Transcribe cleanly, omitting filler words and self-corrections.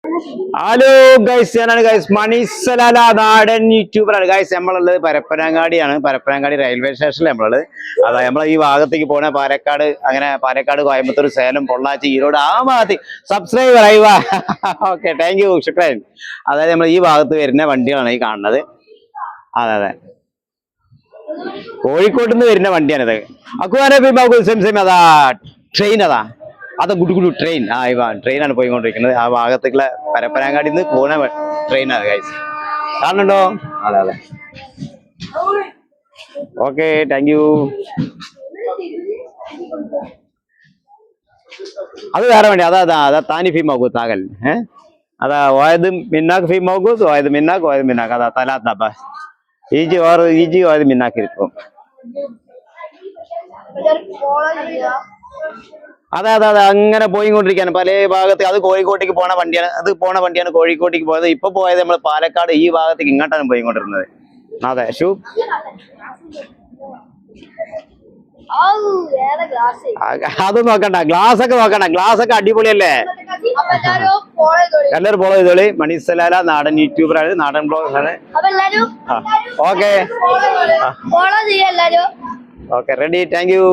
Hello guys, ഞാനാണ് guys മണിസലാല നാടൻ യൂട്യൂബറാണ് guys. നമ്മളുള്ളത് പരപ്പനങ്ങാടിയാണ്. പരപ്പനങ്ങാടി റെയിൽവേ സ്റ്റേഷനിൽ നമ്മളുള്ളത്. അതായത് നമ്മളെ ഈ ഭാഗത്തേക്ക് പോണ പാലക്കാട്, അങ്ങനെ പാലക്കാട്, കോയമ്പത്തൂർ, സേലം, പൊള്ളാച്ചി, ഈരോട് ആ ഭാഗത്ത് സബ്സ്ക്രൈബ് ചെയ്യുക. ഓക്കെ, താങ്ക് യു, ശുക്രൻ. അതായത് നമ്മൾ ഈ ഭാഗത്ത് വരുന്ന വണ്ടികളാണ് ഈ കാണുന്നത്. അതെ അതെ, കോഴിക്കോട്ട് നിന്ന് വരുന്ന വണ്ടിയാണിത്. അതാ ട്രെയിൻ, അതാ ഗുഡു ട്രെയിൻ. ട്രെയിനാണ് പോയിക്കൊണ്ടിരിക്കുന്നത്. ആ ഭാഗത്തേക്കുള്ള പരപ്പനങ്ങാടി നിന്ന് പോകുന്ന ട്രെയിനാണ് ഗൈസ്. കാണുന്നുണ്ടോ? അതെ അതെ, ഓക്കെ, താങ്ക് യു. അത് വേറെ വണ്ടി. അതാ താനി ഫീ മൗകൂ താകൽ. അതാ ഓയത് മിന്നാക്ക് ഫീ മൗകൂ, ഓയത് മിന്നാക്ക് അതാ തലാത്ത ഈജി ഓയത് മിന്നാക്ക് ഇരിക്കും. അതെ അതെ അതെ, അങ്ങനെ പോയിക്കൊണ്ടിരിക്കുകയാണ് പല ഭാഗത്ത്. അത് കോഴിക്കോട്ടേക്ക് പോണ വണ്ടിയാണ്. കോഴിക്കോട്ടേക്ക് പോയത്. ഇപ്പൊ പോയത് നമ്മൾ പാലക്കാട് ഈ ഭാഗത്തേക്ക് ഇങ്ങോട്ടാണ് പോയിക്കൊണ്ടിരുന്നത്. അതെ, അത് നോക്കണ്ട, ഗ്ലാസ് ഒക്കെ നോക്കണ്ട. ഗ്ലാസ് ഒക്കെ അടിപൊളിയല്ലേ? എല്ലാവരും ഫോളോ ചെയ്തോളി. മണിസലാല നാടൻ യൂട്യൂബറാണ്, നാടൻ ബ്ലോഗറാണ്. Okay okay, ready. Thank U.